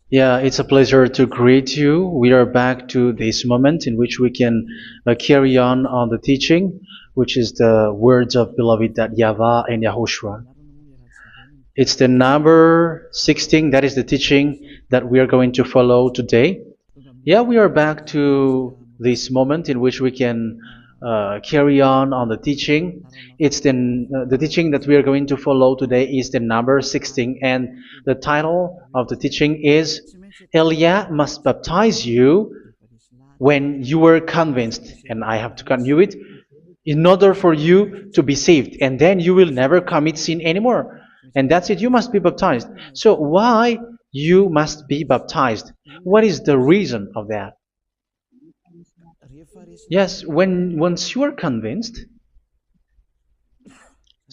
Yeah, it's a pleasure to greet you. We are back to this moment in which we can carry on the teaching, which is the words of beloved that YAHVAH and YAHOSHUA. It's the number 16, that is the teaching that we are going to follow today. Yeah, we are back to this moment in which we can carry on the teaching. It's the teaching that we are going to follow today is the number 16, and the title of the teaching is Elia must baptize you when you were convinced, and I have to continue it, in order for you to be saved, and then you will never commit sin anymore. And that's it, you must be baptized. So why you must be baptized? What is the reason of that? Yes, when once you are convinced,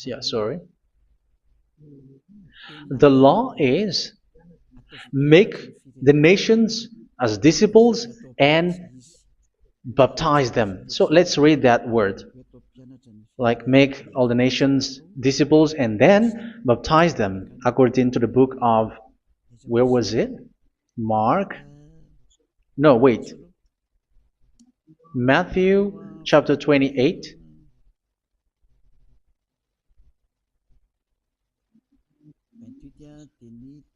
yeah, sorry, the law is make the nations as disciples and baptize them. So let's read that word. Like make all the nations disciples and then baptize them according to the book of, where was it? Mark? No, wait. Matthew chapter 28.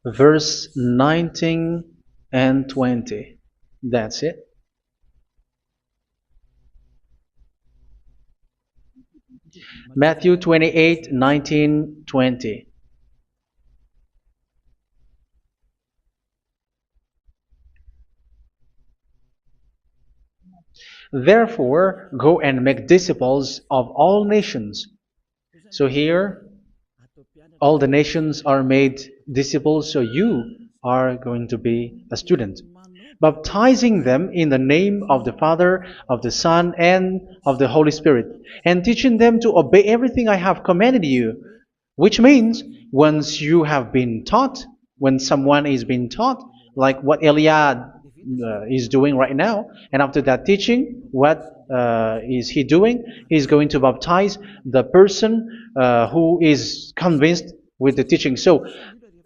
Verse 19 and 20. That's it. Matthew 28, 19, 20. Therefore, go and make disciples of all nations. So here, all the nations are made disciples, so you are going to be a student. Baptizing them in the name of the Father, of the Son, and of the Holy Spirit, and teaching them to obey everything I have commanded you. Which means, once you have been taught, when someone is being taught, like what Elia is doing right now, and after that teaching, what is he doing? He's going to baptize the person who is convinced with the teaching. So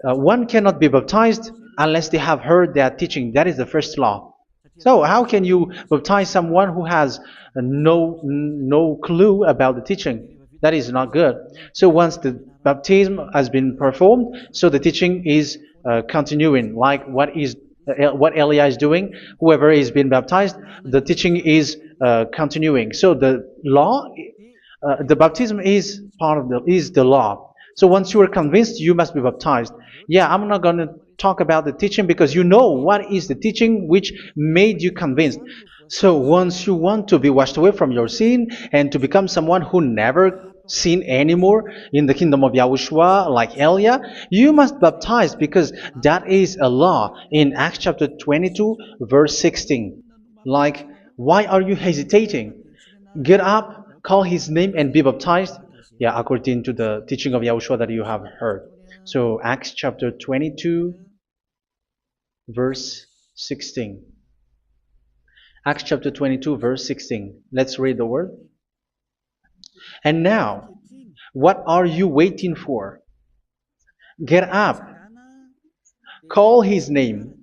one cannot be baptized unless they have heard that teaching. That is the first law. So how can you baptize someone who has no clue about the teaching? That is not good. So once the baptism has been performed, so the teaching is continuing, like what Elia is doing. Whoever is being baptized, the teaching is continuing. So the law, the baptism is part of the law. So once you are convinced, you must be baptized. Yeah, I'm not going to talk about the teaching because you know what is the teaching which made you convinced. So once you want to be washed away from your sin and to become someone who never sin anymore in the kingdom of Yahushua, like Elia, you must baptize because that is a law in Acts chapter 22, verse 16. Like, why are you hesitating? Get up, call his name, and be baptized. Yeah, according to the teaching of Yahushua that you have heard. So Acts chapter 22, verse 16. Acts chapter 22, verse 16. Let's read the word. And now, what are you waiting for? Get up, call his name,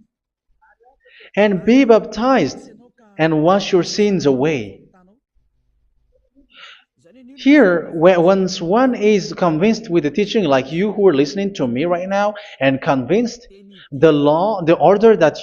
and be baptized, and wash your sins away. Here, once one is convinced with the teaching, like you who are listening to me right now, and convinced, the law, the order that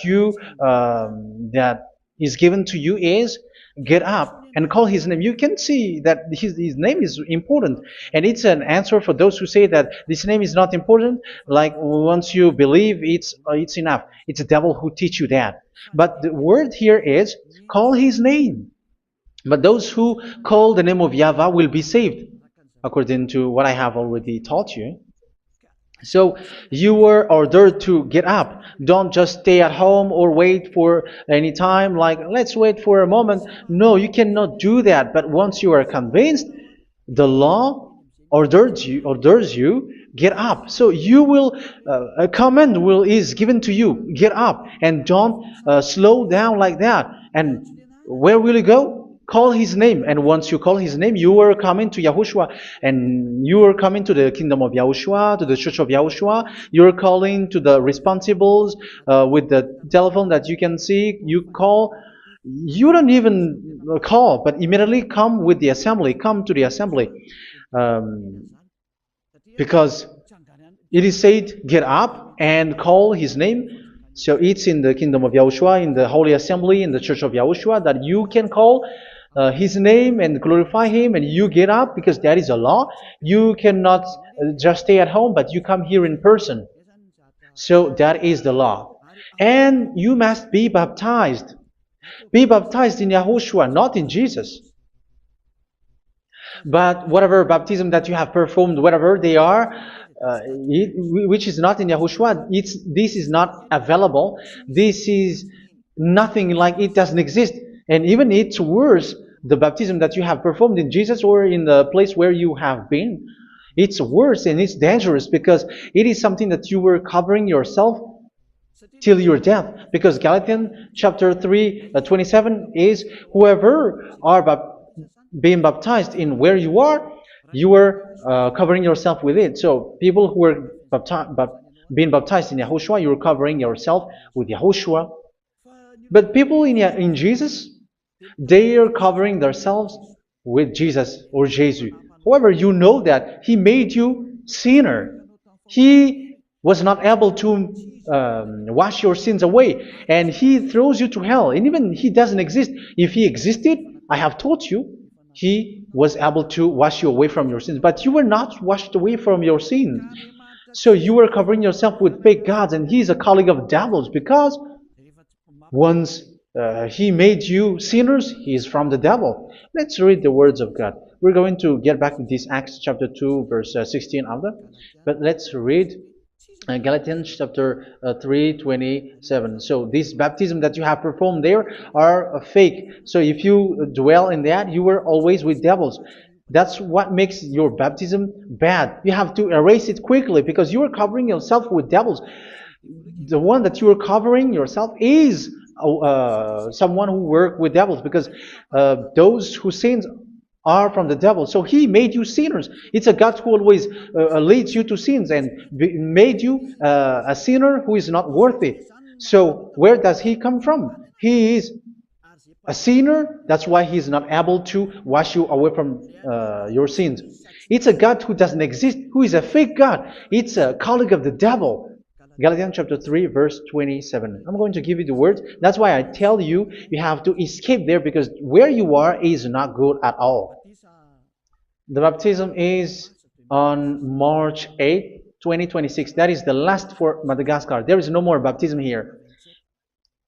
that is given to you is get up and call his name. You can see that his name is important, and it's an answer for those who say that this name is not important. Like once you believe, it's enough. It's the devil who teach you that. But the word here is call his name. But those who call the name of YAHVAH will be saved, according to what I have already taught you. So you were ordered to get up. Don't just stay at home or wait for any time, like let's wait for a moment. No, you cannot do that. But once you are convinced, the law orders you get up. So you will a command is given to you, get up, and don't slow down like that. And where will you go? Call his name, and once you call his name, you are coming to Yahushua, and you are coming to the kingdom of Yahushua, to the church of Yahushua. You are calling to the responsibles with the telephone that you can see. You call. You don't even call, but immediately come with the assembly. Come to the assembly, um, because it is said, get up and call his name. So it's in the kingdom of Yahushua, in the holy assembly, in the church of Yahushua, that you can call his name and glorify him, and you get up because that is a law. You cannot just stay at home, but you come here in person. So that is the law. And you must be baptized. Be baptized in Yahushua, not in Jesus. But whatever baptism that you have performed, whatever they are, which is not in Yahushua, this is not available. This is nothing, like it doesn't exist. And even it's worse, the baptism that you have performed in Jesus or in the place where you have been. It's worse and it's dangerous because it is something that you were covering yourself till your death. Because Galatians chapter 3, 27 is, whoever are being baptized in where you are covering yourself with it. So people who are being baptized in Yahushua, you're covering yourself with Yahushua. But people in Jesus, they are covering themselves with Jesus or Jesus. However, you know that He made you sinner. He was not able to wash your sins away, and He throws you to hell. And even He doesn't exist. If He existed, I have taught you, He was able to wash you away from your sins. But you were not washed away from your sins. So you were covering yourself with fake gods, and He's a colleague of devils, because once He made you sinners, He is from the devil. Let's read the words of God. We're going to get back to this Acts chapter 2, verse 16 after. But let's read Galatians chapter 3, 27. So this baptism that you have performed there are fake. So if you dwell in that, you were always with devils. That's what makes your baptism bad. You have to erase it quickly because you are covering yourself with devils. The one that you are covering yourself is someone who works with devils, because those who sin are from the devil. So He made you sinners. It's a God who always leads you to sins and made you a sinner who is not worthy. So where does He come from? He is a sinner. That's why He is not able to wash you away from your sins. It's a God who doesn't exist, who is a fake God. It's a colleague of the devil. Galatians chapter 3, verse 27. I'm going to give you the words. That's why I tell you, you have to escape there, because where you are is not good at all. The baptism is on March 8, 2026. That is the last for Madagascar. There is no more baptism here.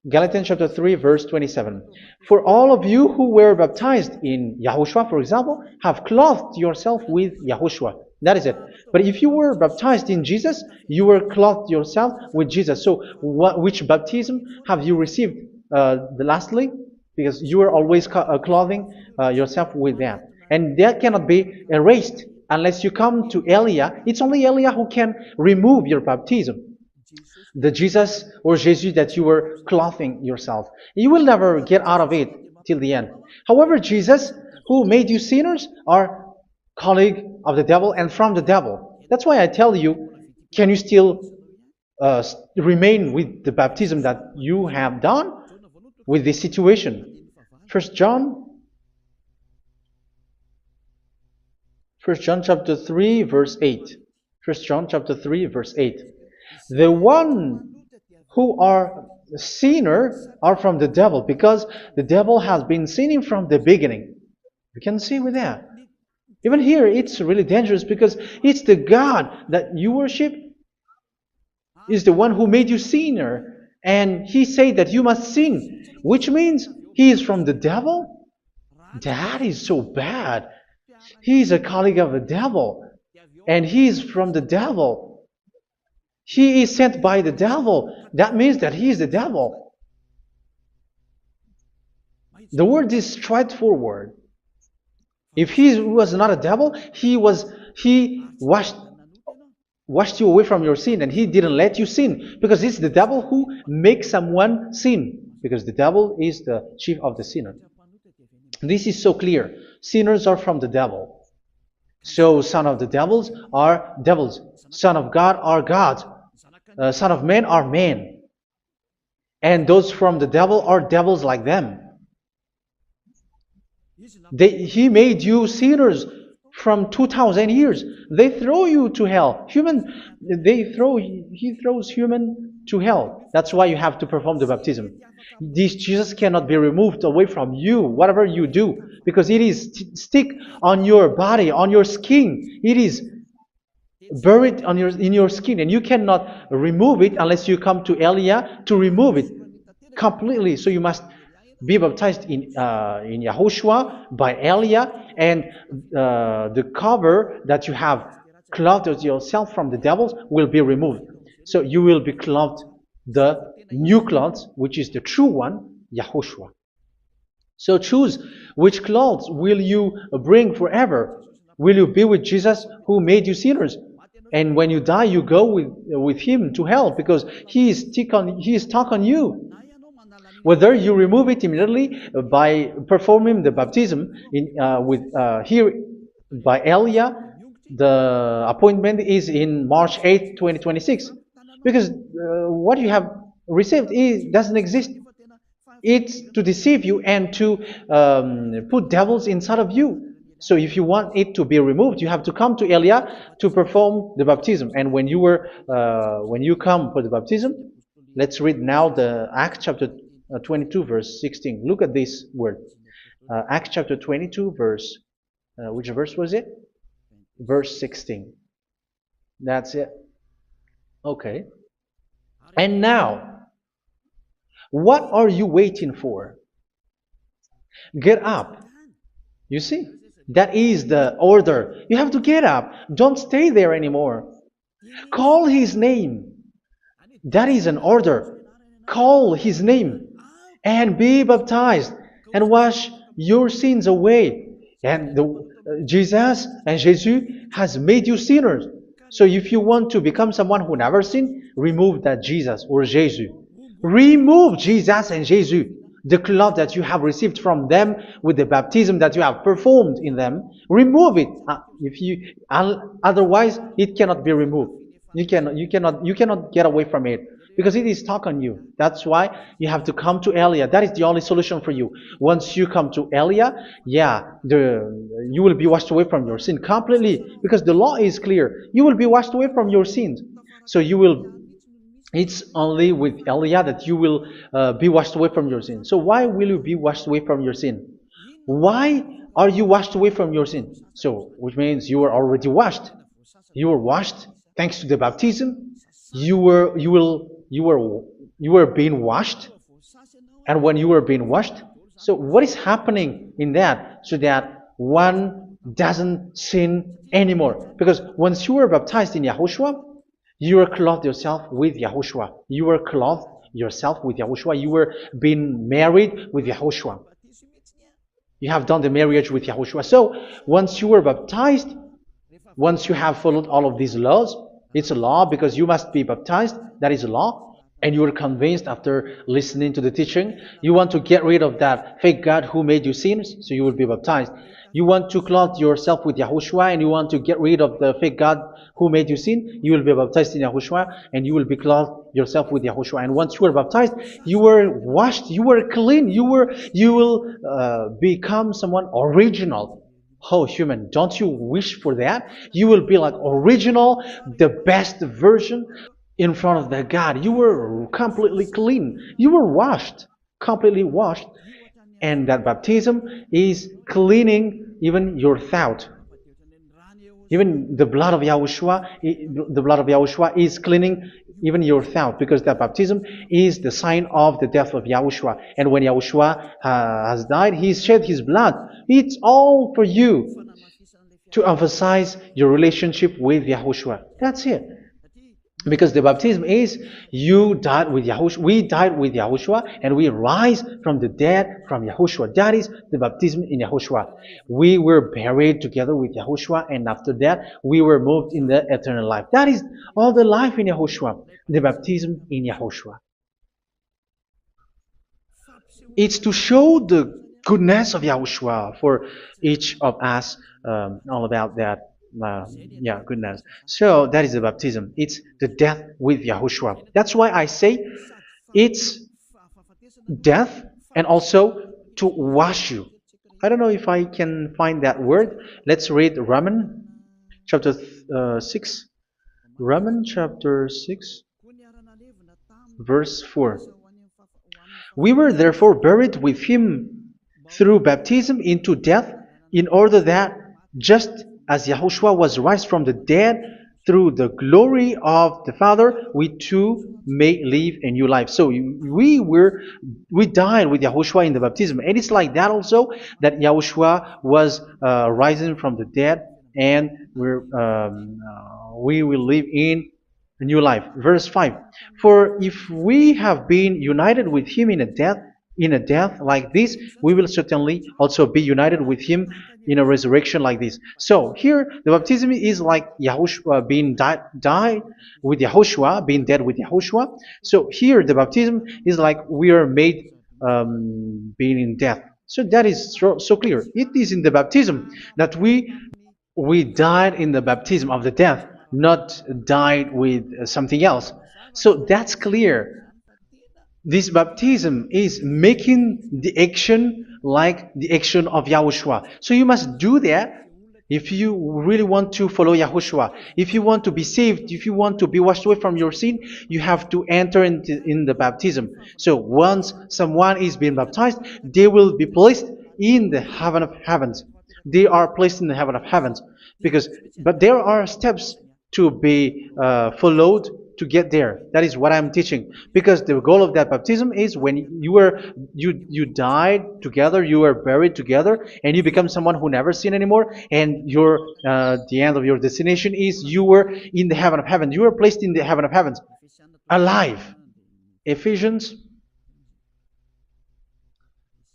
Galatians chapter 3, verse 27. For all of you who were baptized in Yahushua, for example, have clothed yourself with Yahushua. That is it. But if you were baptized in Jesus, you were clothed yourself with Jesus. So which baptism have you received lastly? Because you are always clothing yourself with that. And that cannot be erased unless you come to Elia. It's only Elia who can remove your baptism. The Jesus or Jesus that you were clothing yourself. You will never get out of it till the end. However, Jesus, who made you sinners, are colleague of the devil and from the devil. That's why I tell you, can you still remain with the baptism that you have done with this situation? First John chapter 3, verse 8. First John chapter 3, verse 8. The one who are sinner are from the devil, because the devil has been sinning from the beginning. You can see with that. Even here, it's really dangerous, because it's the God that you worship is the one who made you sinner, and He said that you must sin, which means He is from the devil. That is so bad. He is a colleague of the devil, and He is from the devil. He is sent by the devil. That means that He is the devil. The word is straightforward. If He was not a devil, He washed you away from your sin, and He didn't let you sin, because it's the devil who makes someone sin, because the devil is the chief of the sinner. This is so clear. Sinners are from the devil. So son of the devils are devils. Son of God are gods. Son of men are men. And those from the devil are devils like them. He made you sinners from 2,000 years. They throw you to hell. He throws human to hell. That's why you have to perform the baptism. This Jesus cannot be removed away from you, whatever you do, because it is stick on your body, on your skin. It is buried in your skin, and you cannot remove it unless you come to Elia to remove it completely. So you must be baptized in Yahushua by Elia, and the cover that you have clothed yourself from the devils will be removed. So you will be clothed the new clothes, which is the true one, Yahushua. So choose which clothes will you bring forever. Will you be with Jesus who made you sinners? And when you die, you go with him to hell because he is stuck on you. Whether you remove it immediately by performing the baptism here by Elia, the appointment is in March 8, 2026. Because what you have received doesn't exist. It's to deceive you and to put devils inside of you. So if you want it to be removed, you have to come to Elia to perform the baptism. And when you come for the baptism, let's read now the Acts chapter 22 verse 16. Look at this word. Acts chapter 22 verse, which verse was it? Verse 16. That's it. Okay. And now, what are you waiting for? Get up. You see, that is the order. You have to get up. Don't stay there anymore. Call his name. That is an order. Call his name and be baptized and wash your sins away. And Jesus has made you sinners. So if you want to become someone who never sinned, remove that Jesus or Jesus. Remove Jesus and Jesus, the cloth that you have received from them with the baptism that you have performed in them. Remove it. Otherwise, it cannot be removed. You cannot get away from it because it is stuck on you. That's why you have to come to Elia. That is the only solution for you. Once you come to Elia, you will be washed away from your sin completely because the law is clear. You will be washed away from your sins. So it's only with Elia that you will be washed away from your sin. So why will you be washed away from your sin? Why are you washed away from your sin? So, which means you are already washed. You were washed thanks to the baptism. You were being washed, and when you were being washed, so what is happening in that? So that one doesn't sin anymore. Because once you were baptized in Yahushua, you were clothed yourself with Yahushua. You were clothed yourself with Yahushua. You were being married with Yahushua. You have done the marriage with Yahushua. So once you were baptized, once you have followed all of these laws, it's a law because you must be baptized. That is a law. And you are convinced after listening to the teaching, you want to get rid of that fake God who made you sinners, so you will be baptized. You want to clothe yourself with Yahushua and you want to get rid of the fake God who made you sin, you will be baptized in Yahushua and you will be clothed yourself with Yahushua. And once you are baptized, you were washed, you were clean, you will become someone original. Oh, human, don't you wish for that? You will be like original, the best version in front of that God. You were completely clean. You were washed, completely washed. And that baptism is cleaning even your thought. Even the blood of Yahushua is cleaning even your thought, because that baptism is the sign of the death of Yahushua. And when Yahushua has died, he shed his blood. It's all for you to emphasize your relationship with Yahushua. That's it. Because the baptism is you died with Yahushua, we died with Yahushua, and we rise from the dead from Yahushua. That is the baptism in Yahushua. We were buried together with Yahushua, and after that we were moved in the eternal life. That is all the life in Yahushua, the baptism in Yahushua. It's to show the goodness of Yahushua for each of us, all about that. Yeah, goodness. So that is the baptism. It's the death with Yahushua. That's why I say it's death and also to wash you. I don't know if I can find that word. Let's read Romans chapter 6. Romans chapter 6, verse 4. We were therefore buried with him through baptism into death, in order that, just as Yahushua was raised from the dead through the glory of the Father, we too may live a new life. So we died with Yahushua in the baptism, and it's like that also that Yahushua was rising from the dead, and we will live in a new life. Verse 5. For if we have been united with him in a death like this, we will certainly also be united with him in a resurrection like this. So here the baptism is like Yahushua being died with Yahushua, being dead with Yahushua. So here the baptism is like we are made being in death. So that is so clear. It is in the baptism that we died in the baptism of the death, not died with something else. So that's clear. This baptism is making the action like the action of Yahushua. So you must do that if you really want to follow Yahushua. If you want to be saved, if you want to be washed away from your sin, you have to enter in the baptism. So once someone is being baptized, they will be placed in the heaven of heavens. They are placed in the heaven of heavens but there are steps to be followed to get there. That is what I'm teaching. Because the goal of that baptism is when you died together, you were buried together, and you become someone who never sin anymore. And the end of your destination is you were in the heaven of heaven. You were placed in the heaven of heavens, alive. Ephesians.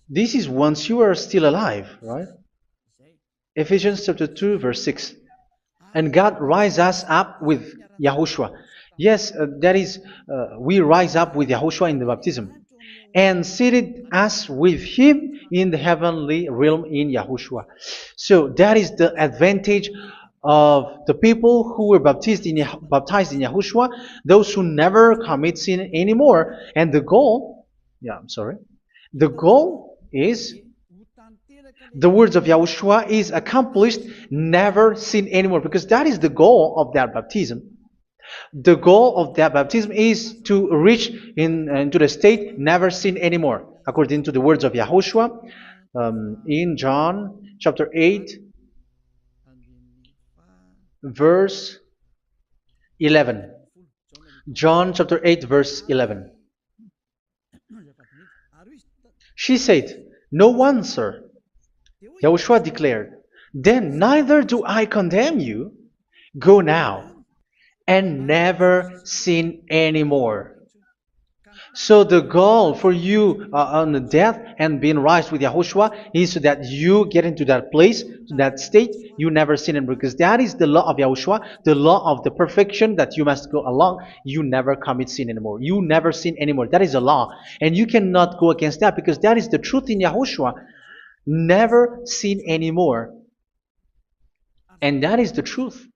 This is once you are still alive, right? Ephesians chapter 2, verse 6. And God rise us up with Yahushua. Yes, that is, we rise up with Yahushua in the baptism. And seated us with him in the heavenly realm in Yahushua. So that is the advantage of the people who were baptized in Yahushua, those who never commit sin anymore. And the goal, the goal is the words of Yahushua is accomplished, never sin anymore, because that is the goal of that baptism. The goal of that baptism is to reach into the state never sin anymore, according to the words of Yahushua in John chapter 8, verse 11. John chapter 8, verse 11. She said, "No one, sir." Yahushua declared, "Then neither do I condemn you. Go now and never sin anymore." So the goal for you on the death and being raised with Yahushua is so that you get into that place, that state, you never sin anymore. Because that is the law of Yahushua, the law of the perfection that you must go along. You never commit sin anymore. You never sin anymore. That is a law. And you cannot go against that because that is the truth in Yahushua. Never sin anymore. And that is the truth.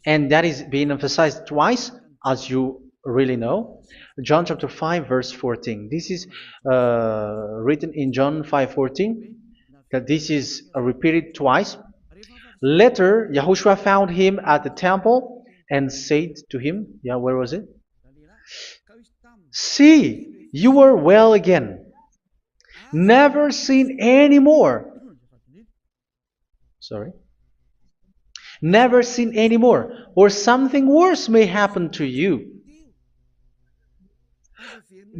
And that is being emphasized twice, as you really know. John chapter 5, verse 14. This is written in John 5:14. That this is repeated twice. Later, Yahushua found him at the temple and said to him, where was it? "See, you are well again. Never sin anymore." Sorry. Never sin anymore, or something worse may happen to you.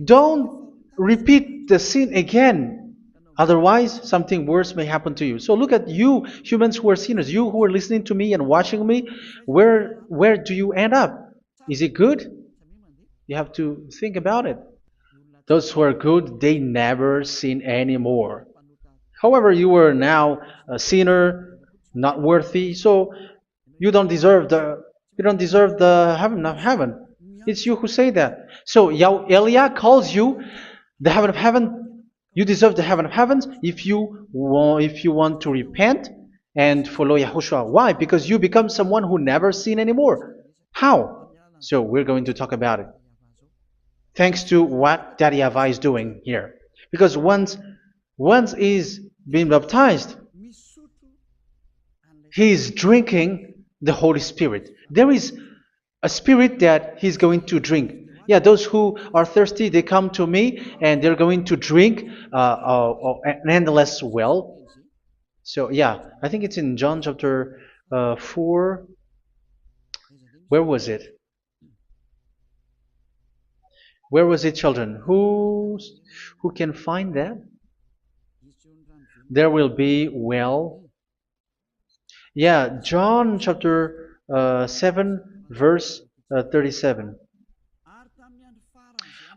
Don't repeat the sin again. Otherwise, something worse may happen to you. So look at you, humans who are sinners, you who are listening to me and watching me. Where do you end up? Is it good? You have to think about it. Those who are good, they never sin anymore. However, you are now a sinner, not worthy, so you don't deserve the heaven of heaven. It's you who say that. So Eliah calls you the heaven of heaven You deserve the heaven of heavens if you want to repent and follow Yahushua. Why? Because you become someone who never sin anymore. How? So we're going to talk about it. Thanks to what Daddy YAHVAH is doing here. Because once he's been baptized, he is drinking the Holy Spirit. There is a spirit that he's going to drink. Yeah, those who are thirsty, they come to me and they're going to drink an endless well. So yeah, I think it's in John chapter 4. Where was it? Where was it, children? Who can find that? There will be well. Yeah, John chapter 7, verse 37.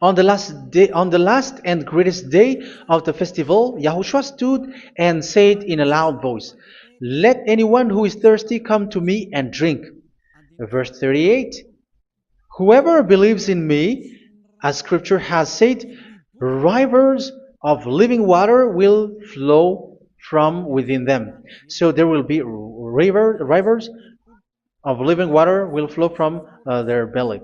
On the last and greatest day of the festival, Yahushua stood and said in a loud voice, "Let anyone who is thirsty come to me and drink." Verse 38. Whoever believes in me, as scripture has said, rivers of living water will flow from within them. So there will be rivers of living water will flow from their belly.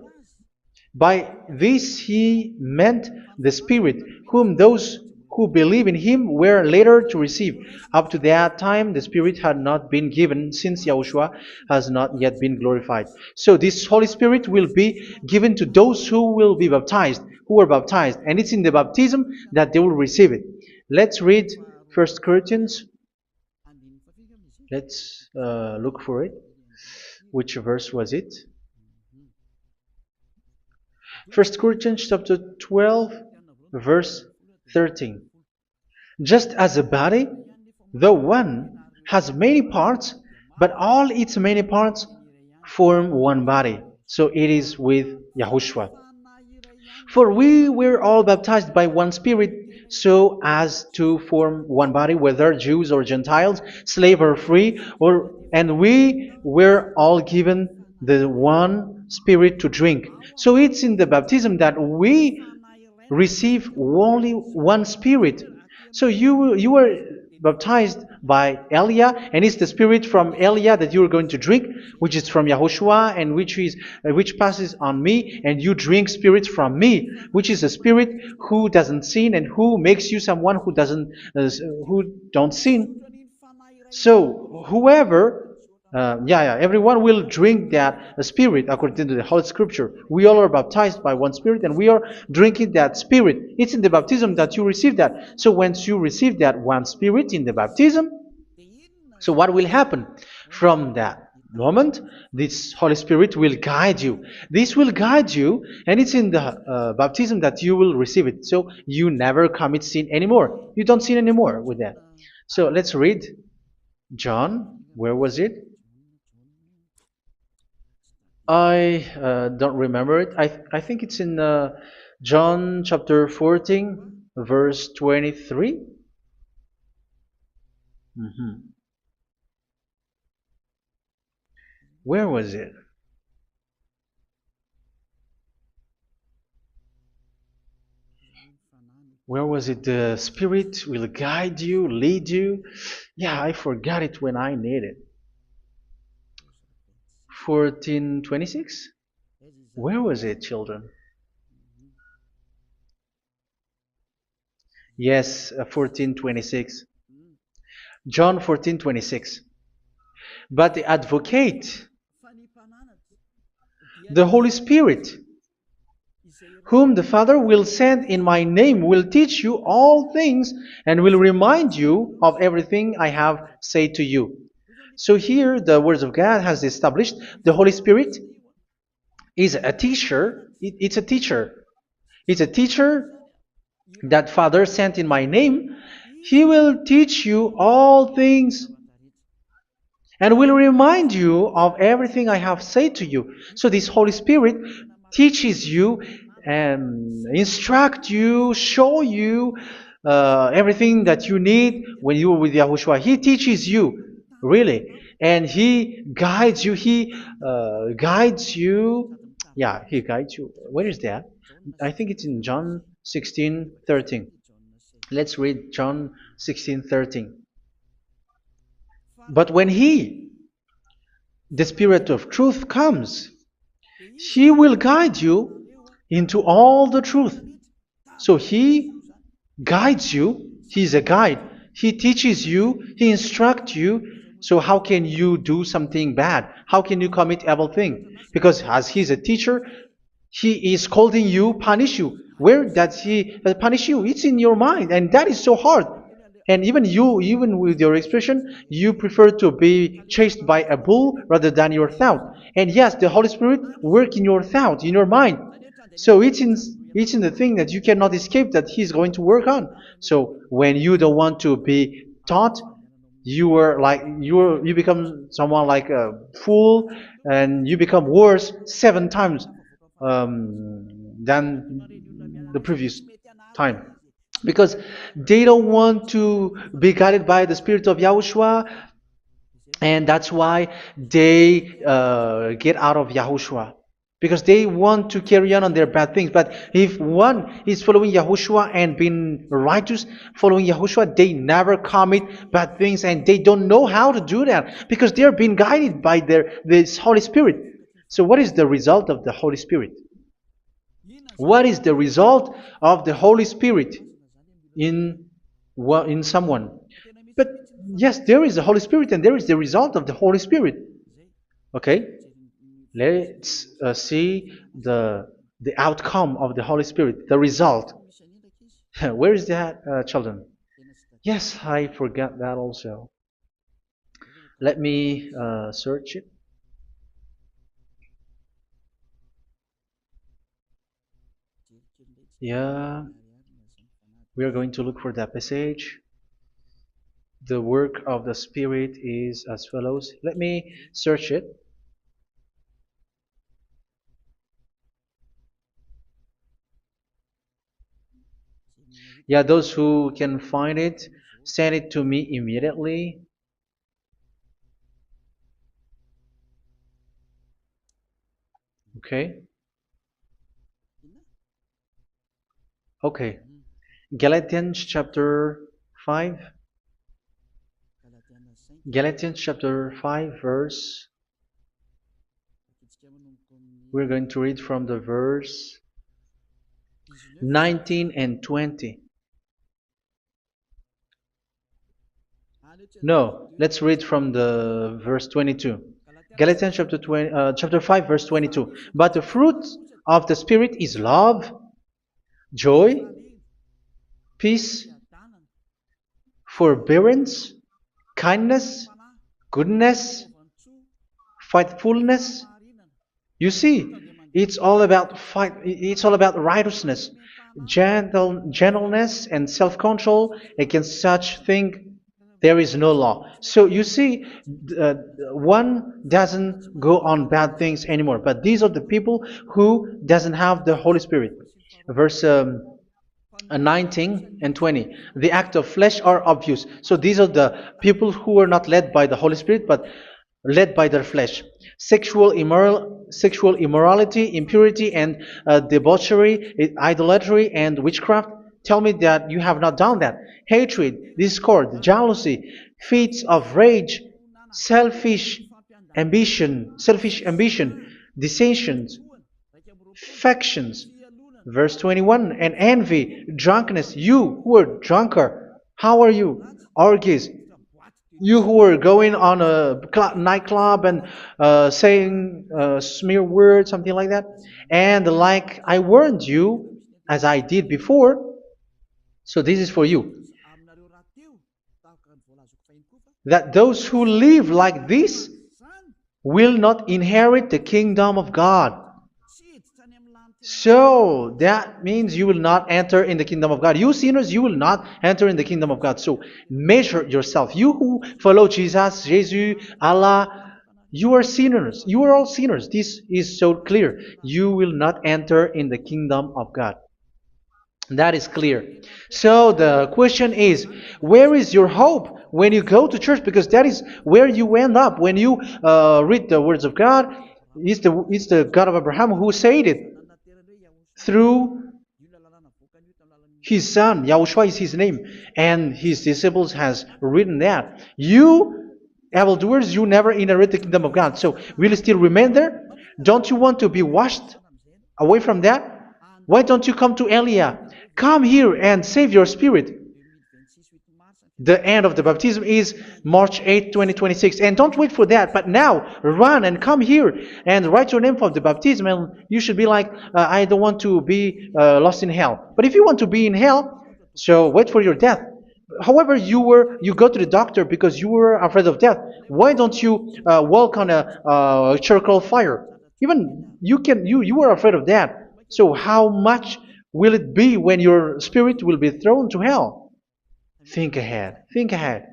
By this he meant the Spirit, whom those who believe in him were later to receive. Up to that time, the Spirit had not been given, since Yahushua has not yet been glorified. So this Holy Spirit will be given to those who will be baptized, who are baptized, and it's in the baptism that they will receive it. Let's read 1 Corinthians. Let's look for it. Which verse was it? 1 Corinthians chapter 12, verse 13. Just as a body, though one, has many parts, but all its many parts form one body. So it is with Yahushua. For we were all baptized by one Spirit, so as to form one body, whether Jews or Gentiles, slave or free, and we were all given the one Spirit to drink. So it's in the baptism that we receive only one Spirit. So you were baptized by Elia, and it's the Spirit from Elia that you are going to drink, which is from Yahushua, and which passes on me, and you drink Spirit from me, which is a Spirit who doesn't sin and who makes you someone who don't sin. So whoever everyone will drink that Spirit according to the Holy Scripture. We all are baptized by one Spirit, and we are drinking that Spirit. It's in the baptism that you receive that. So once you receive that one Spirit in the baptism, so what will happen from that moment? This Holy Spirit will guide you. This will guide you, and it's in the baptism that you will receive it. So you never commit sin anymore. You don't sin anymore with that. So let's read John. Where was it? I don't remember it. I think it's in John chapter 14, verse 23. Where was it? Where was it? The Spirit will guide you, lead you. Yeah, I forgot it when I need it. 14:26? Where was it, children? Yes, 14:26. John 14:26. But the Advocate, the Holy Spirit, whom the Father will send in my name, will teach you all things and will remind you of everything I have said to you. So here the words of God has established the Holy Spirit is a teacher. It's a teacher. It's a teacher that Father sent in my name. He will teach you all things and will remind you of everything I have said to you. So this Holy Spirit teaches you and instruct you, show you everything that you need when you are with Yahushua. He teaches you, really, and He guides you. He guides you. Yeah, He guides you. Where is that? I think it's in John 16:13. Let's read John 16:13. But when He, the Spirit of truth, comes, He will guide you into all the truth. So He guides you. He's a guide. He teaches you. He instructs you. So how can you do something bad? How can you commit evil thing? Because as He's a teacher, He is scolding you, punish you. Where does He punish you? It's in your mind, and that is so hard. And even you, even with your expression, you prefer to be chased by a bull rather than your thought. And yes, the Holy Spirit work in your thought, in your mind. So it's in the thing that you cannot escape that He's going to work on. So when you don't want to be taught, you become someone like a fool, and you become worse 7 times than the previous time, because they don't want to be guided by the Spirit of Yahushua, and that's why they get out of Yahushua, because they want to carry on their bad things. But if one is following Yahushua and being righteous, following Yahushua, they never commit bad things, and they don't know how to do that because they are being guided by this Holy Spirit. So what is the result of the Holy Spirit? What is the result of the Holy Spirit in someone? But yes, there is the Holy Spirit, and there is the result of the Holy Spirit. Okay, let's see the outcome of the Holy Spirit, the result. Where is that, children? Yes, I forgot that also. Let me search it. Yeah, we are going to look for that passage. The work of the Spirit is as follows. Let me search it. Yeah, those who can find it, send it to me immediately. Okay. Okay. Galatians chapter 5. Galatians chapter 5 verse. We're going to read from the verse 19 and 20. No, let's read from the verse 22. Galatians chapter 5 verse 22. But the fruit of the Spirit is love, joy, peace, forbearance, kindness, goodness, faithfulness. You see, it's all about fight. It's all about righteousness, gentleness, and self-control. Against such thing, there is no law. So you see, uh, one doesn't go on bad things anymore. But these are the people who doesn't have the Holy Spirit. Verse 19 and 20. The act of flesh are obvious. So these are the people who are not led by the Holy Spirit, but led by their flesh. Sexual immorality, impurity, and debauchery, idolatry, and witchcraft. Tell me that you have not done that. Hatred, discord, jealousy, fits of rage, selfish ambition, dissensions, factions. Verse 21, and envy, drunkenness. You who are drunkard, how are you? Orgies. You who are going on a nightclub and saying smear words, something like that. And like I warned you, as I did before, so this is for you. That those who live like this will not inherit the kingdom of God. So that means you will not enter in the kingdom of God. You sinners, you will not enter in the kingdom of God. So measure yourself. You who follow Jesus, Allah, you are sinners. You are all sinners. This is so clear. You will not enter in the kingdom of God. That is clear. So the question is, where is your hope when you go to church? Because that is where you end up when you read the words of God. It's the God of Abraham who said it through His son, Yahushua is his name, and his disciples has written that. You, evildoers, you never inherit the kingdom of God. So will you still remain there? Don't you want to be washed away from that? Why don't you come to Elia? Come here and save your spirit. The end of the baptism is March 8th, 2026. And don't wait for that, but now run and come here and write your name for the baptism. And you should be like, I don't want to be lost in hell. But if you want to be in hell, so wait for your death. However, you go to the doctor because you were afraid of death. Why don't you walk on a charcoal fire? Even you were afraid of that. So how much will it be when your spirit will be thrown to hell? Think ahead. Think ahead.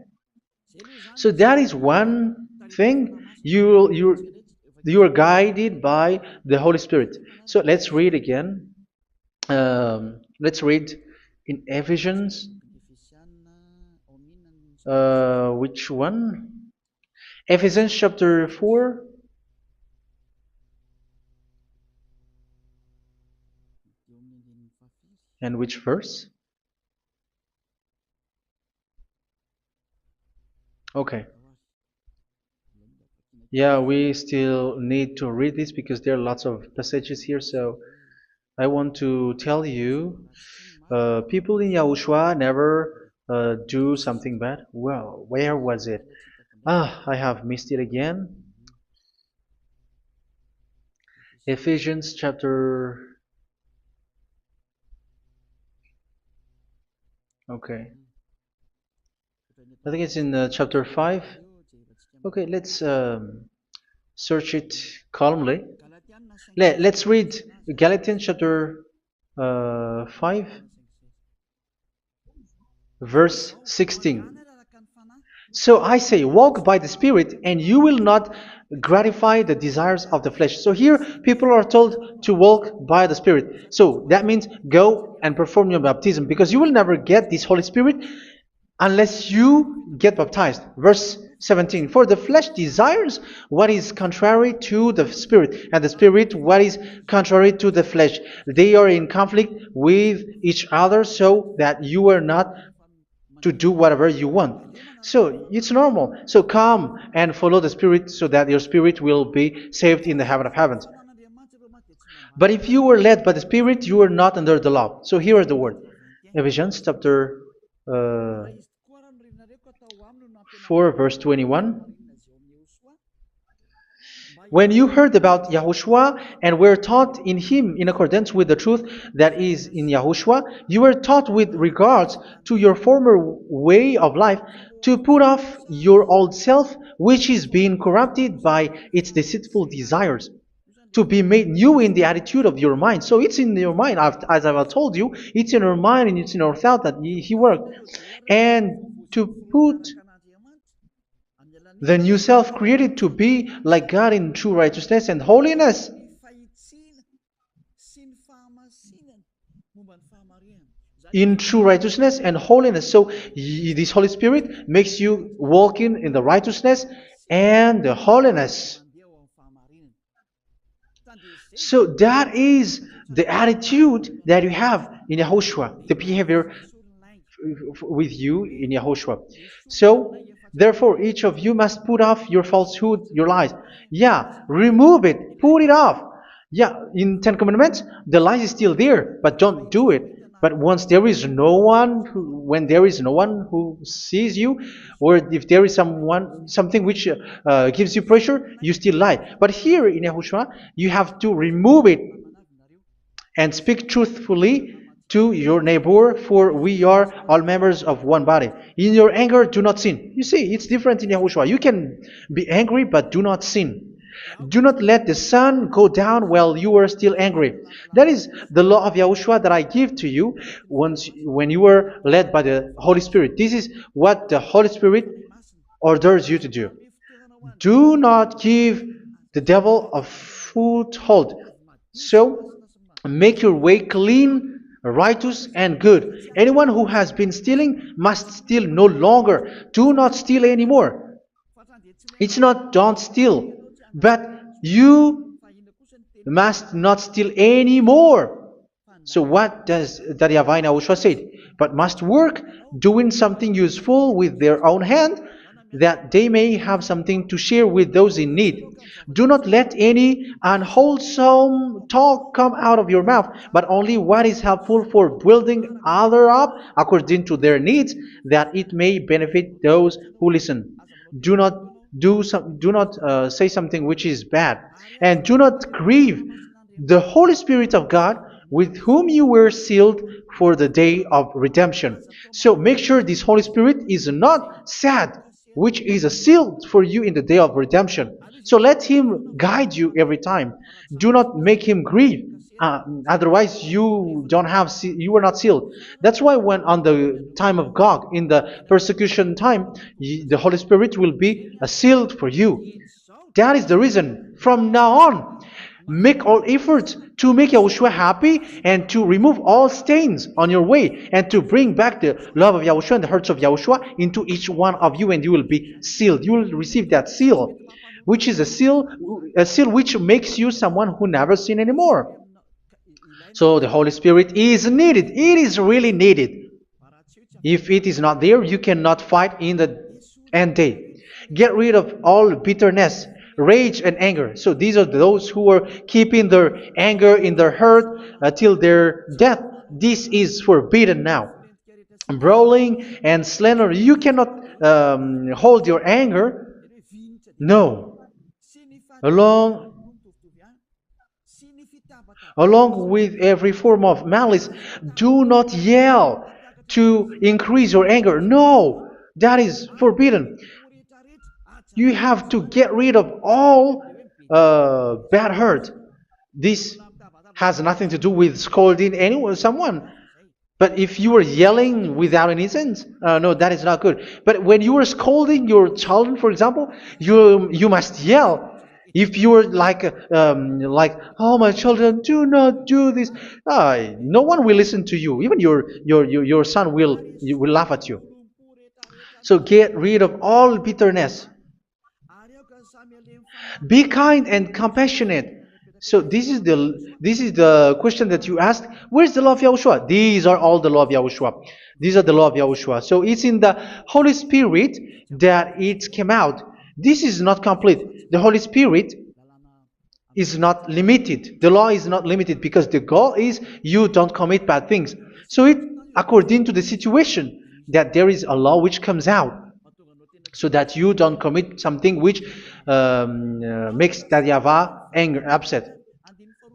So that is one thing. You are guided by the Holy Spirit. So let's read again. Let's read in Ephesians. Which one? Ephesians chapter 4. And which verse? Okay. Yeah, we still need to read this because there are lots of passages here. So I want to tell you, people in Yahushua never do something bad. Well, where was it? I have missed it again. Ephesians chapter. Okay. I think it's in chapter 5. Okay, let's search it calmly. Let's read Galatians chapter 5, verse 16. So I say, walk by the Spirit, and you will not gratify the desires of the flesh. So here, people are told to walk by the Spirit. So that means go and perform your baptism, because you will never get this Holy Spirit unless you get baptized. Verse 17. For the flesh desires what is contrary to the Spirit, and the Spirit what is contrary to the flesh. They are in conflict with each other, so that you are not to do whatever you want. So it's normal. So come and follow the Spirit so that your spirit will be saved in the heaven of heavens. But if you were led by the Spirit, you are not under the law. So here are the word. Ephesians chapter 4 verse 21. When you heard about Yahushua and were taught in him in accordance with the truth that is in Yahushua, you were taught with regards to your former way of life to put off your old self, which is being corrupted by its deceitful desires, to be made new in the attitude of your mind. So it's in your mind, as I've told you, it's in your mind and it's in your thought that he worked. And to put the new self created to be like God in true righteousness and holiness. In true righteousness and holiness. So this Holy Spirit makes you walking in the righteousness and the holiness. So that is the attitude that you have in Yahushua, the behavior with you in Yahushua. So therefore, each of you must put off your falsehood, your lies. Yeah, remove it, put it off. Yeah, in Ten Commandments, the lies is still there, but don't do it. But once there is no one, when there is no one who sees you, or if there is something which gives you pressure, you still lie. But here in Yahushua, you have to remove it and speak truthfully to your neighbor, for we are all members of one body. In your anger, do not sin. You see, it's different in Yahushua. You can be angry, but do not sin. Do not let the sun go down while you are still angry. That is the law of Yahushua that I give to you when you were led by the Holy Spirit. This is what the Holy Spirit orders you to do. Do not give the devil a foothold. So, make your way clean, righteous, and good. Anyone who has been stealing must steal no longer. Do not steal anymore. It's not don't steal, but you must not steal anymore. So what does the Yahweh Yahushua say? But must work doing something useful with their own hand, that they may have something to share with those in need. Do not let any unwholesome talk come out of your mouth, but only what is helpful for building other up according to their needs, that it may benefit those who listen. Do not do not say something which is bad, and do not grieve the Holy Spirit of God, with whom you were sealed for the day of redemption. So make sure this Holy Spirit is not sad, which is a seal for you in the day of redemption. So let Him guide you every time. Do not make Him grieve. Otherwise, you don't have you were not sealed. That's why when on the time of God, in the persecution time, the Holy Spirit will be a sealed for you. That is the reason. From now on, make all efforts to make Yahushua happy and to remove all stains on your way and to bring back the love of Yahushua and the hearts of Yahushua into each one of you, and you will be sealed. You will receive that seal, which is a seal which makes you someone who never sin anymore. So the Holy Spirit is needed. It is really needed. If it is not there, you cannot fight in the end day. Get rid of all bitterness, rage, and anger. So these are those who are keeping their anger in their heart till their death. This is forbidden now. Brawling and slander. You cannot hold your anger. No. Along with every form of malice, do not yell to increase your anger. No, that is forbidden. You have to get rid of all bad hurt. This has nothing to do with scolding anyone, someone. But if you are yelling without any sense, no, that is not good. But when you are scolding your children, for example, you must yell. If you are like, oh my children, do not do this, no one will listen to you. Even your son will laugh at you. So get rid of all bitterness. Be kind and compassionate. So this is the question that you asked. Where's the law of Yahushua? These are all the law of Yahushua. These are the law of Yahushua. So it's in the Holy Spirit that it came out. This is not complete. The Holy Spirit is not limited. The law is not limited because the goal is you don't commit bad things. So it according to the situation that there is a law which comes out, so that you don't commit something which makes that YAHVAH anger, upset.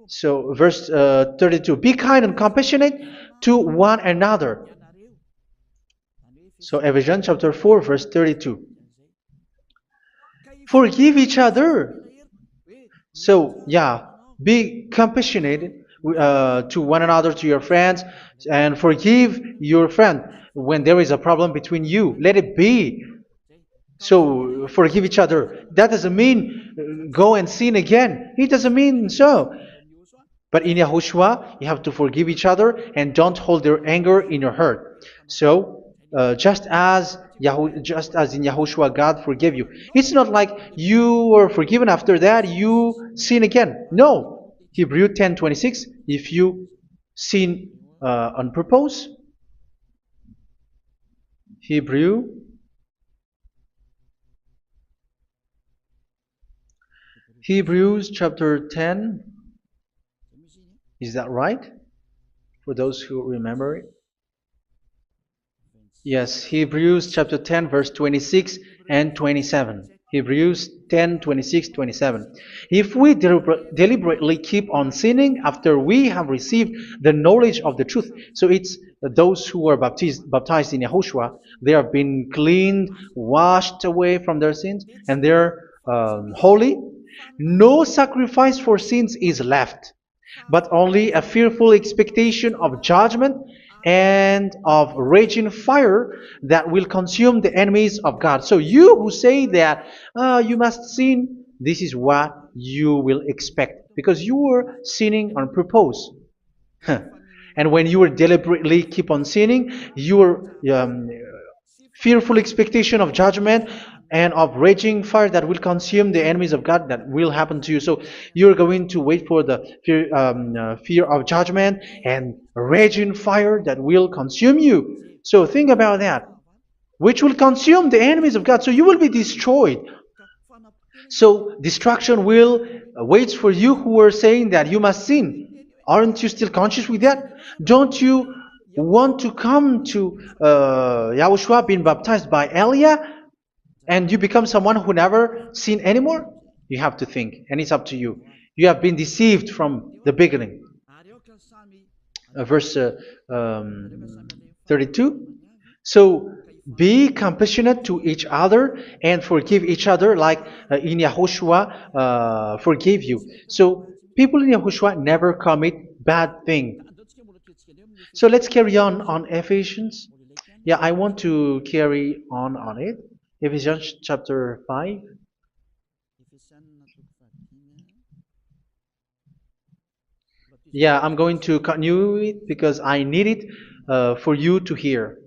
So verse 32, be kind and compassionate to one another. So Ephesians chapter 4 verse 32. Forgive each other. So yeah, be compassionate to one another, to your friends, and forgive your friend when there is a problem between you. Let it be. So forgive each other. That doesn't mean go and sin again. It doesn't mean so. But in Yahushua, you have to forgive each other and don't hold their anger in your heart. So just as in Yahushua, God forgave you. It's not like you were forgiven after that you sin again. No. Hebrew 10:26. If you sin on purpose, Hebrews chapter 10. Is that right? For those who remember it? Yes, Hebrews chapter 10 verse 26 and 27. Hebrews 10, 26, 27. If we deliberately keep on sinning after we have received the knowledge of the truth, so it's those who are baptized in Yahushua, they have been cleaned, washed away from their sins, and they're holy. No sacrifice for sins is left, but only a fearful expectation of judgment and of raging fire that will consume the enemies of God. So you who say that you must sin, this is what you will expect, because you were sinning on purpose. And when you deliberately keep on sinning, your fearful expectation of judgment and of raging fire that will consume the enemies of God that will happen to you. So you're going to wait for the fear of judgment and raging fire that will consume you. So think about that, which will consume the enemies of God. So you will be destroyed. So destruction will waits for you who are saying that you must sin. Aren't you still conscious with that? Don't you want to come to Yahushua being baptized by Elia and you become someone who never sinned anymore? You have to think, and it's up to you. You have been deceived from the beginning. Verse 32. So be compassionate to each other and forgive each other like in Yahushua forgave you. So people in Yahushua never commit bad thing. So let's carry on Ephesians. Yeah, I want to carry on it. Ephesians chapter 5. Yeah, I'm going to continue it because I need it for you to hear.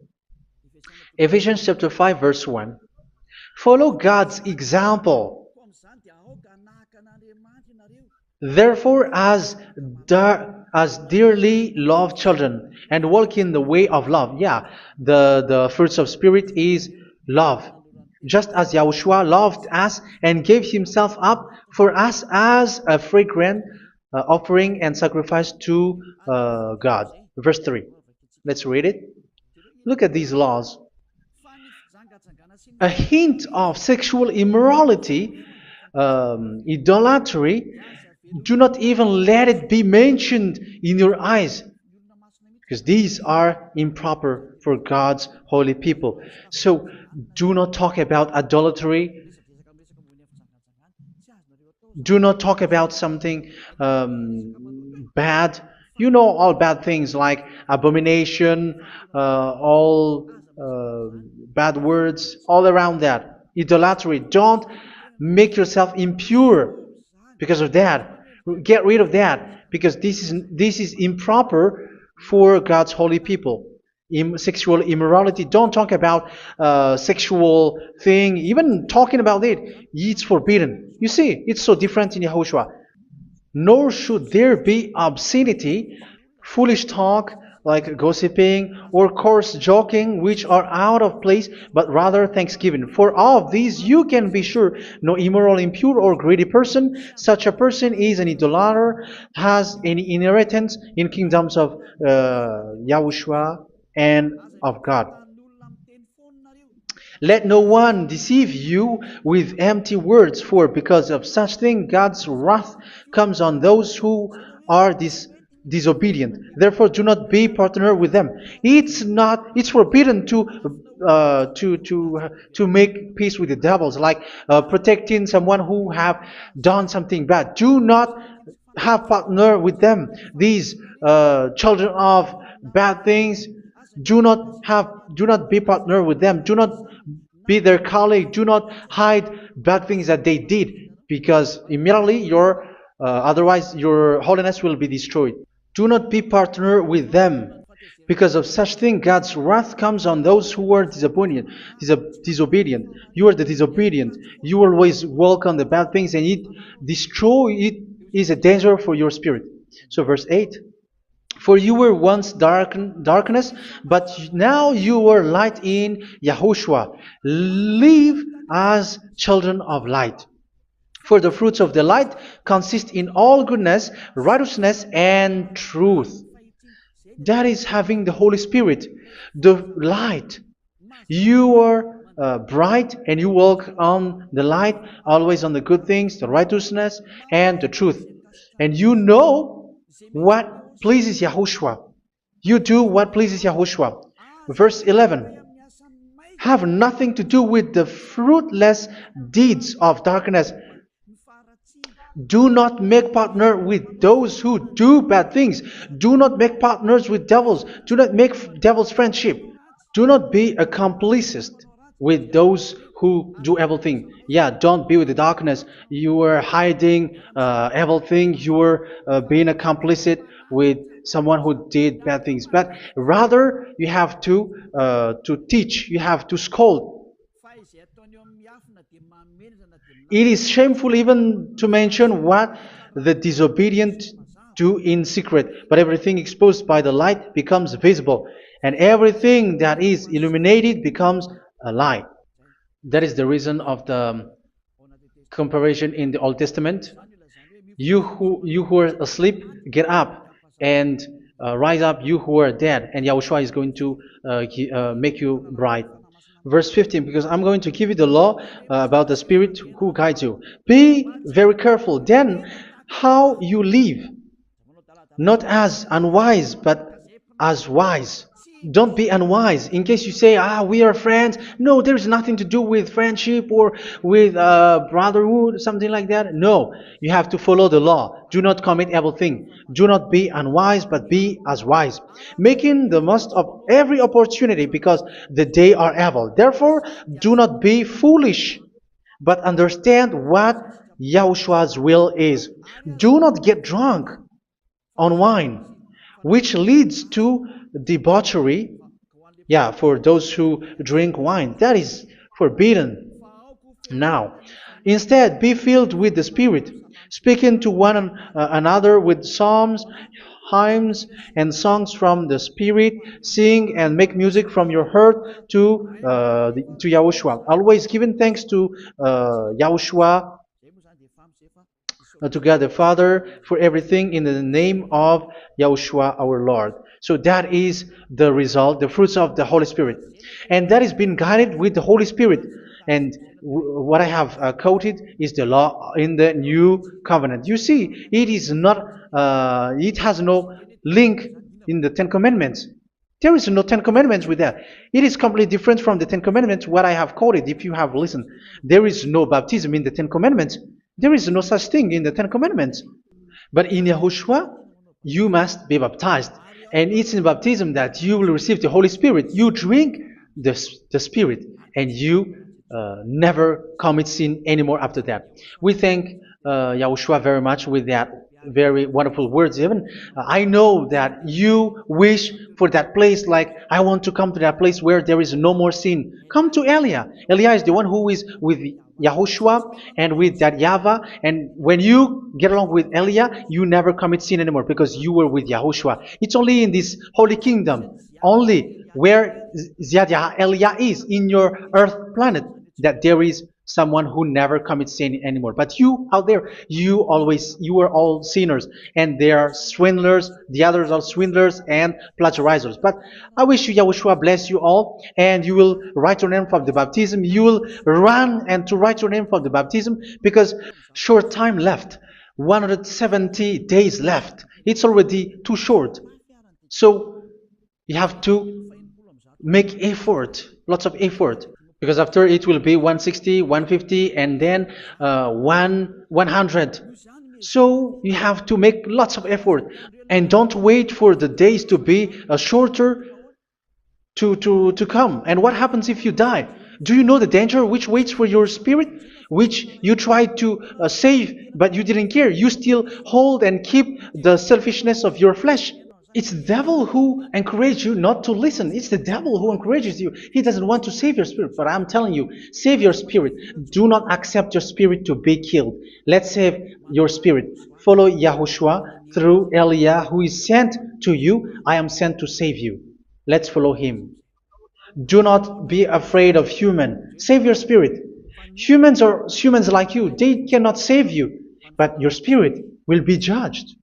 Ephesians chapter 5 verse 1. Follow God's example. Therefore, as dearly loved children, and walk in the way of love. Yeah, the fruits of spirit is love. Just as Yahushua loved us and gave himself up for us as a fragrant offering and sacrifice to God. Verse 3. Let's read it. Look at these laws. A hint of sexual immorality, idolatry, do not even let it be mentioned in your eyes, because these are improper for God's holy people. So do not talk about idolatry. Do not talk about something bad. You know all bad things like abomination, all bad words, all around that. Idolatry. Don't make yourself impure because of that. Get rid of that because this is improper for God's holy people. Sexual immorality. Don't talk about sexual thing. Even talking about it's forbidden. You see, it's so different in Yahushua. Nor should there be obscenity, foolish talk like gossiping or coarse joking, which are out of place, but rather thanksgiving. For of these you can be sure: no immoral, impure, or greedy person, such a person is an idolater, has any inheritance in kingdoms of Yahushua and of God. Let no one deceive you with empty words, for because of such thing God's wrath comes on those who are disobedient. Therefore, do not be partner with them. It's forbidden to make peace with the devils, like protecting someone who have done something bad. Do not have partner with them. These children of bad things, do not be partner with them. Do not be their colleague. Do not hide bad things that they did, because immediately otherwise your holiness will be destroyed. Do not be partner with them. Because of such thing, God's wrath comes on those who are disobedient. You are the disobedient. You always walk on the bad things, and it is a danger for your spirit. So verse 8. For you were once darkness, but now you are light in Yahushua. Live as children of light. For the fruits of the light consist in all goodness, righteousness, and truth. That is having the Holy Spirit, the light. You are bright and you walk on the light, always on the good things, the righteousness, and the truth. And you know what pleases Yahushua. You do what pleases Yahushua. Verse 11. Have nothing to do with the fruitless deeds of darkness. Do not make partner with those who do bad things. Do not make partners with devils. Do not make devils friendship. Do not be a complicit with those who do evil thing. Yeah, don't be with the darkness. You are hiding evil thing. You are being a complicit with someone who did bad things. But rather, you have to teach. You have to scold. It is shameful even to mention what the disobedient do in secret, but everything exposed by the light becomes visible, and everything that is illuminated becomes a light. That is the reason of the comparison in the Old Testament. You who are asleep, get up and rise up, you who are dead, and Yahushua is going to make you bright. Verse 15, because I'm going to give you the law about the Spirit who guides you. Be very careful then how you live, not as unwise, but as wise. Don't be unwise. In case you say, we are friends. No, there is nothing to do with friendship or with brotherhood, something like that. No, you have to follow the law. Do not commit evil thing. Do not be unwise, but be as wise, making the most of every opportunity, because the day are evil. Therefore, do not be foolish, but understand what Yahushua's will is. Do not get drunk on wine, which leads to debauchery. Yeah, for those who drink wine, that is forbidden now. Instead, be filled with the Spirit, speaking to one another with psalms, hymns, and songs from the Spirit. Sing and make music from your heart to Yahushua, always giving thanks to Yahushua, to God the Father, for everything in the name of Yahushua our Lord. So that is the result, the fruits of the Holy Spirit. And that is being guided with the Holy Spirit. And what I have quoted is the law in the new covenant. You see, it has no link in the Ten Commandments. There is no Ten Commandments with that. It is completely different from the Ten Commandments, what I have quoted, if you have listened. There is no baptism in the Ten Commandments. There is no such thing in the Ten Commandments. But in Yahushua, you must be baptized. And it's in baptism that you will receive the Holy Spirit. You drink the Spirit, and you never commit sin anymore after that. We thank Yahushua very much with that very wonderful words. Even I know that you wish for that place, like, I want to come to that place where there is no more sin. Come to Elia. Elia is the one who is with Yahushua and with that YAHVAH. And when you get along with Elia, you never commit sin anymore, because you were with Yahushua. It's only in this holy kingdom, only where Elia is, in your earth planet, that there is someone who never commits sin anymore. But you out there, you are all sinners, and they are swindlers. The others are swindlers and plagiarizers. But I wish you, Yahushua, bless you all, and you will write your name for the baptism. You will run and to write your name for the baptism, because short time left, 170 days left. It's already too short. So you have to make effort, lots of effort, because after it will be 160, 150, and then 100. So you have to make lots of effort, and don't wait for the days to be shorter to come. And what happens if you die? Do you know the danger which waits for your spirit, which you tried to save, but you didn't care? You still hold and keep the selfishness of your flesh. It's the devil who encourages you not to listen. It's the devil who encourages you. He doesn't want to save your spirit. But I'm telling you, save your spirit. Do not accept your spirit to be killed. Let's save your spirit. Follow Yahushua through Elia, who is sent to you. I am sent to save you. Let's follow him. Do not be afraid of human. Save your spirit. Humans are humans like you. They cannot save you. But your spirit will be judged.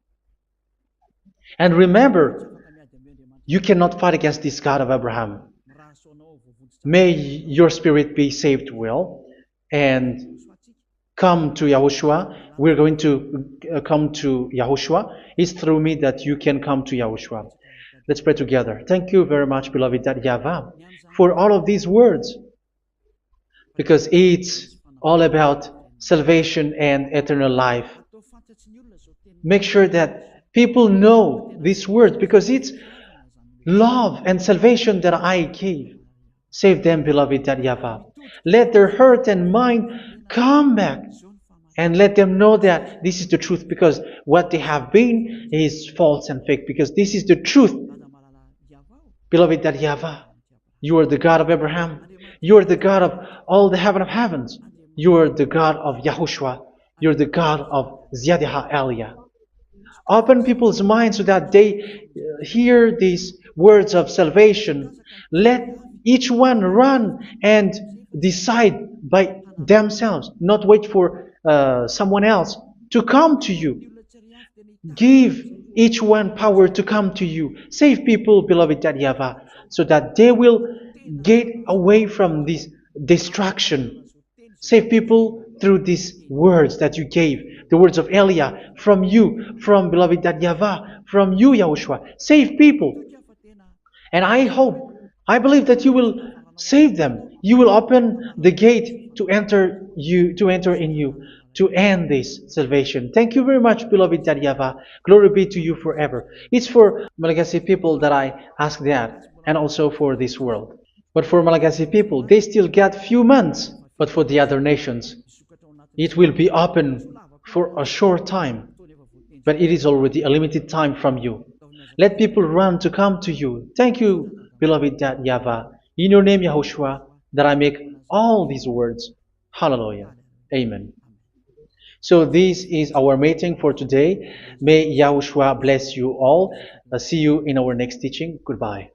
And remember, you cannot fight against this God of Abraham. May your spirit be saved well, and come to Yahushua. We're going to come to Yahushua. It's through me that you can come to Yahushua. Let's pray together. Thank you very much, beloved YAHVAH, for all of these words, because it's all about salvation and eternal life. Make sure that people know these words, because it's love and salvation that I gave. Save them, beloved YAHVAH. Let their heart and mind come back, and let them know that this is the truth, because what they have been is false and fake, because this is the truth. Beloved YAHVAH, you are the God of Abraham. You are the God of all the heaven of heavens. You are the God of YAHOSHUA. You're the God of Ziyadiha Aliyah. Open people's minds so that they hear these words of salvation. Let each one run and decide by themselves, not wait for someone else to come to you. Give each one power to come to you. Save people, beloved Yahavah, so that they will get away from this distraction. Save people through these words that you gave, the words of Elia, from you, from beloved Yahavah, from you, Yahushua. Save people. And I believe that you will save them. You will open the gate to enter in you, to end this salvation. Thank you very much, beloved Yahavah. Glory be to you forever. It's for Malagasy people that I ask that, and also for this world. But for Malagasy people, they still get few months. But for the other nations, it will be open for a short time. But it is already a limited time from you. Let people run to come to you. Thank you, beloved Yahavah. In your name, Yahushua, that I make all these words. Hallelujah. Amen. So this is our meeting for today. May Yahushua bless you all. See you in our next teaching. Goodbye.